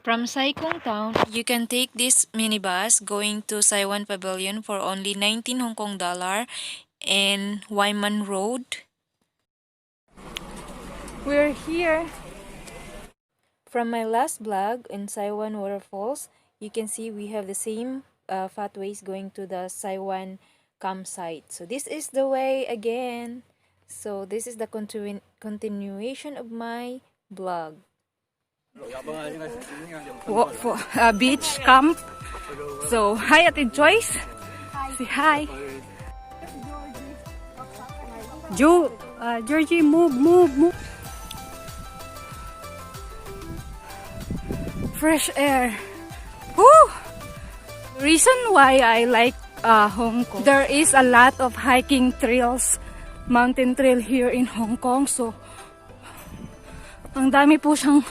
From Sai Kung Town, you can take this minibus going to Sai Wan Pavilion for only 19 Hong Kong dollar in Wyman Road. We're here. From my last vlog in Sai Wan Waterfalls, you can see we have the same pathways going to the Sai Wan campsite. So this is the way again. So this is the continuation of my vlog. Beach camp. So hi Ate Joyce. Say hi. Georgie, move. Fresh air. Woo! Reason why I like Hong Kong, there is a lot of hiking trails, mountain trail here in Hong Kong. So ang dami po siyang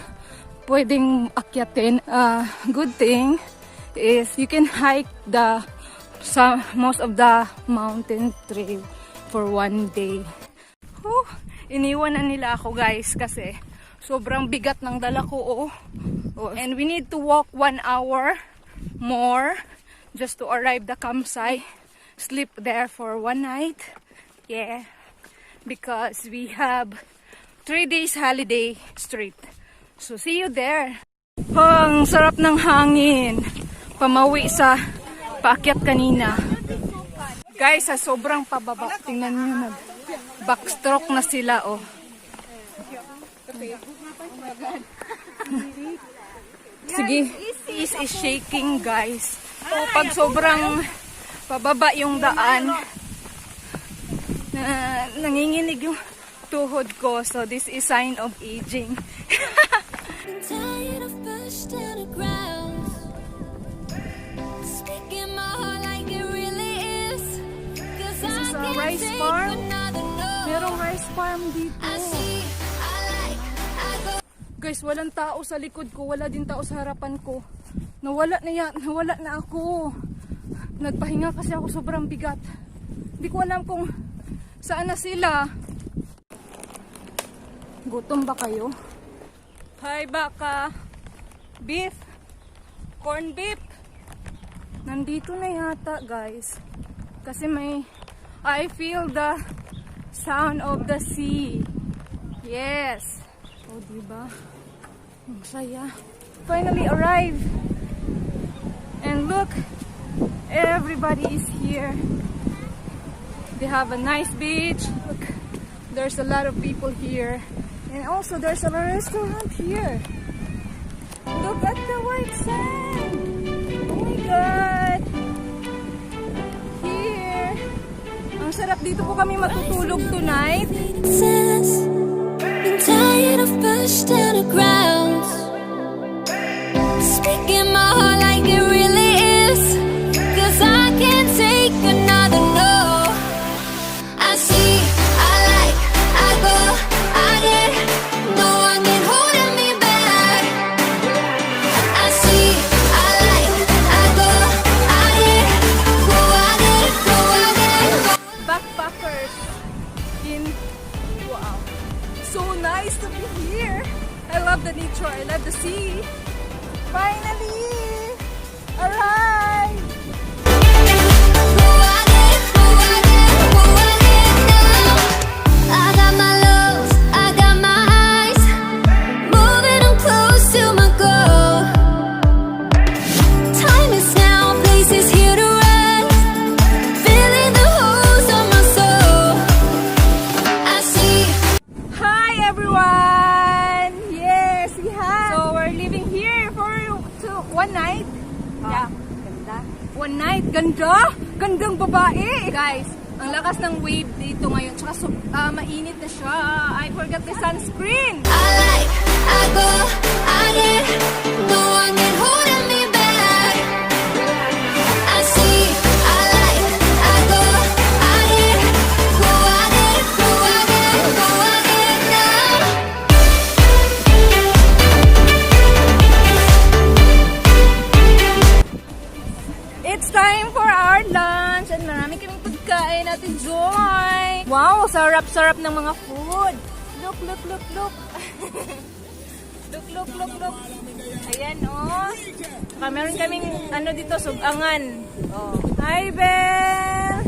pwedeng akyatin. Good thing is you can hike most of the mountain trail for one day. Iniwan na nila ako guys kasi sobrang bigat ng dala ko. And we need to walk 1 hour more just to arrive the campsite. Sleep there for one night. Yeah, because we have 3 days holiday straight. So see you there. Ang sarap ng hangin. Pamawi sa paakyat kanina. Guys, sa sobrang pababa, tingnan niyo, backstroke na sila, oh. Sige, is shaking, guys. So, pag sobrang pababa yung daan, nanginginig yung tuhod ko. So, this is sign of aging. This is a rice farm. Merong rice farm dito. Guys, walang tao sa likod ko, wala din tao sa harapan ko. Nawala na ako. Nagpahinga kasi ako, sobrang bigat. Hindi ko alam kung saan na sila. Gutom ba kayo? Hi baka. Beef. Corn beef. Nandito na yata guys. Kasi I feel the sound of the sea. Yes. Oh, diba? Ang saya. Finally arrived. And look, everybody is here. They have a nice beach. Look, there's a lot of people here. And also there's a restaurant here. Look at the white sand. Oh my God. Here. Ang sarap, dito po kami matutulog tonight. Been tired of pushed underground. Speaking my heart like it really is. 'Cause I can't take another no. I see, I like, I go, I get. No one can hold me back. I see, I like, I go, I get. Go, I get, go, I get. Backpackers in wow. So nice to be here. I love the nature. I love the sea. Finally arrived. Go, I get, go, I get, go, I get now. I got my lows, I got my highs. Moving on close to my goal. Time is now, place is here to rise. Filling the holes of my soul. I see. Hi everyone! Yes, we have. So we're living here for one night. Yeah. Ganda. One night. Ganda! Gandang babae! Guys, ang lakas ng wave dito ngayon. Tsaka mainit na siya. I forgot the sunscreen. I like, I go, I get. No one can hold me back. I see, I like, I go, I get. Go, I get, go, I get, go, I get now. It's time for our lunch. And marami kaming pagkain natin, Joy. Wow, sarap-sarap ng mga food. Look. Look. Ayan, oh. Saka meron kaming, ano dito, sugangan. Oh. Hi, Belle!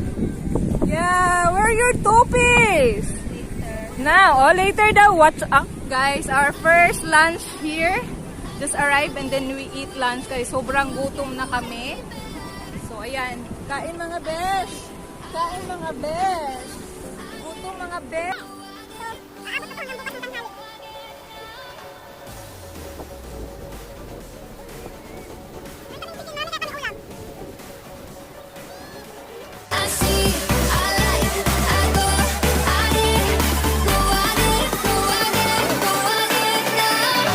Yeah, where are your topies? Now, oh, later daw. Watch up, guys. Our first lunch here. Just arrived and then we eat lunch kasi sobrang gutom na kami. So, ayan. Kain mga besh! Kain mga besh! Gutom mga besh! I see, I like, I go, I get, go, I get, go, I get, go, I get now.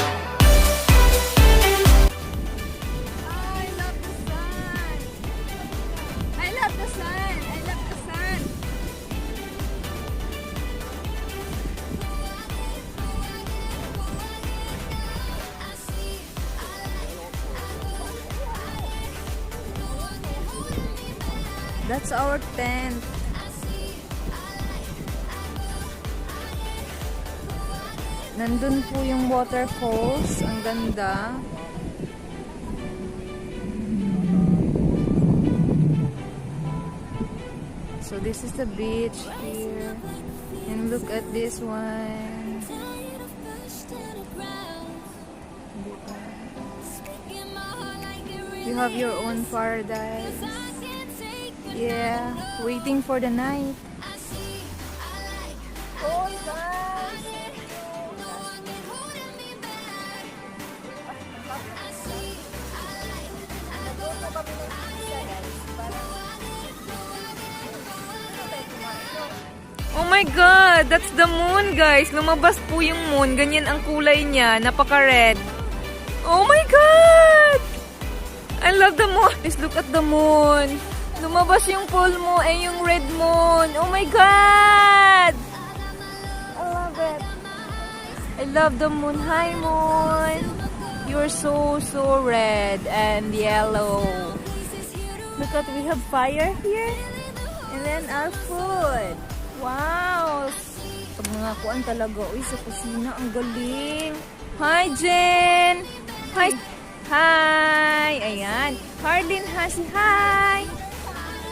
I love the sun! I love the sun! I love the sun! That's our tent. Nandun po yung waterfalls. Ang ganda. So this is the beach here. And look at this one. You have your own paradise. Yeah, waiting for the night. Oh, guys! Oh my God! That's the moon, guys! Lumabas po yung moon. Ganyan ang kulay niya. Napaka-red. Oh my God! I love the moon. Please look at the moon. Lumabas yung full moon, yung red moon. Oh my God! I love it. I love the moon. Hi, moon. You're so red and yellow. Look at, we have fire here. And then our food. Wow! Pag mga kuan talaga. Uy, sa kusina. Ang galing. Hi, Jen! Hi! Hi! Ayan. Hardin has hi!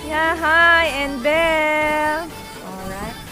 Yeah, hi, and Belle. Alright.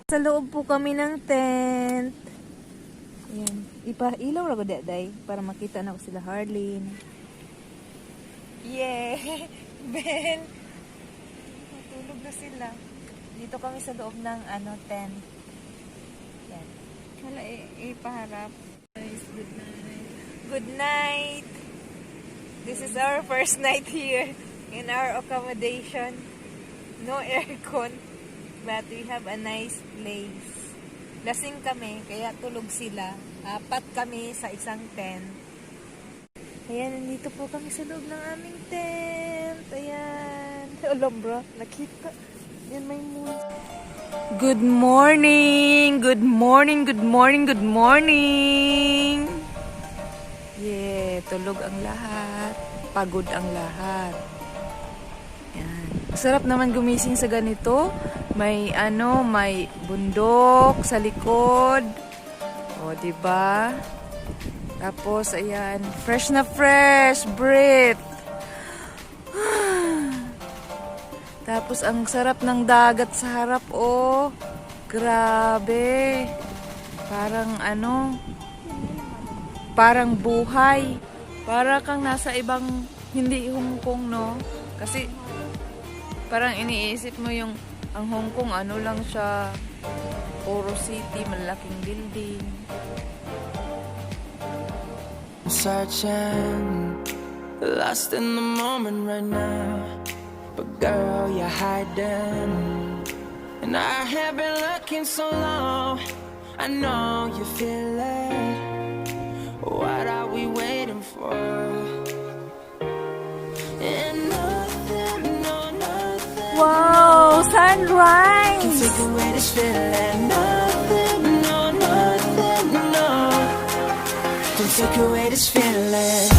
Sa loob po kami ng tent. Ayan. Ipa-ilaw rago day para makita na ko sila Harlin. Yeah! Ben! Matulog na sila. Dito kami sa loob ng tent. Yan. Wala ipaharap. Guys, good night. Good night! This is our first night here in our accommodation. No aircon. But we have a nice place. Lasing kami, kaya tulog sila. 4 kami sa isang tent. Ayan, nandito po kami sa loob ng aming tent. Ayan. Alam bro, nakita. Yan may moon. Good morning! Good morning, good morning, good morning! Yeah, tulog ang lahat. Pagod ang lahat. Yan. Sarap naman gumising sa ganito. May may bundok sa likod. O, diba? Tapos, ayan, fresh na fresh breath. Tapos, ang sarap ng dagat sa harap, oh. Grabe. Parang parang buhay. Para kang nasa ibang, hindi Hong Kong, no? Kasi, parang iniisip mo ang Hong Kong, lang siya, puro city, malaking building. Searching, lost in the moment right now. But girl, you're hiding, and I have been looking so long. I know you feel it. What are we waiting for? And nothing, no nothing. Wow, sunrise! Can take away this feeling. Nothing, no nothing, no. Can take away this feeling.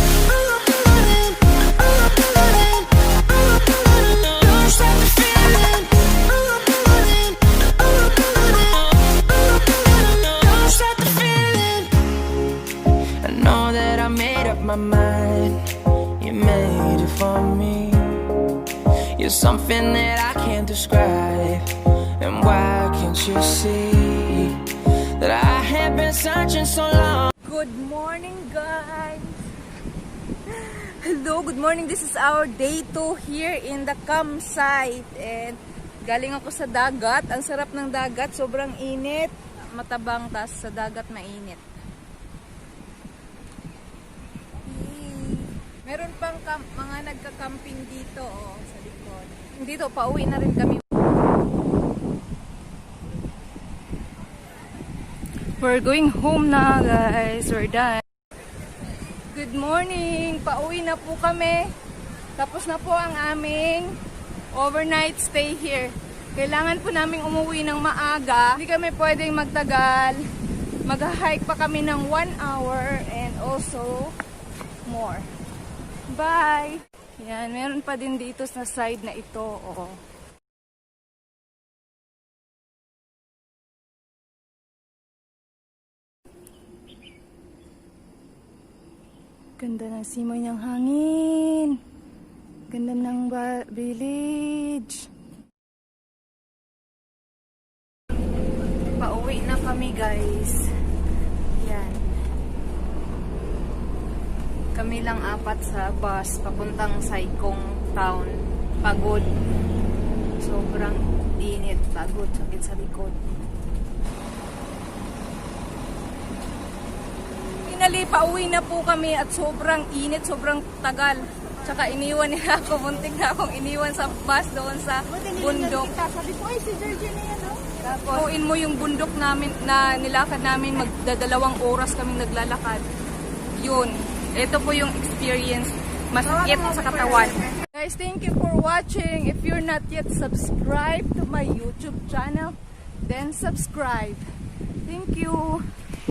My mind, you made it for me. You're something that I can't describe. And why can't you see that I have been searching so long? Good morning, guys! Hello, good morning. This is our day 2 here in the campsite. And galing ako sa dagat. Ang sarap ng dagat. Sobrang init. Matabang, tas sa dagat mainit. Meron pang mga nagka-camping dito, sa likod. Dito, pauwi na rin kami. We're going home na, guys. We're done. Good morning! Pauwi na po kami. Tapos na po ang aming overnight stay here. Kailangan po namin umuwi ng maaga. Hindi kami pwedeng magtagal. Mag-hike pa kami ng 1 hour and also more. Bye! Yan, meron pa din dito sa side na ito, oh. Ganda ng simoy ng hangin. Ganda ng village. Pauwi na kami, guys. Yan. Kami lang 4 sa bus papuntang Saikong town. Pagod. Sobrang init. Pagod. Sakit sa likod. Finally, pauwi na po kami at sobrang init. Sobrang tagal. Tsaka iniwan nila ako. Muntik na akong iniwan sa bus doon sa bundok. Sabi ko, ay si Georgie na yan, no? Tapos, puin mo yung bundok namin na nilakad namin. Magdadalawang oras kaming naglalakad. Yun. Ito po yung experience, masakit sa katawan. Guys, thank you for watching. If you're not yet subscribed to my YouTube channel, then subscribe. Thank you.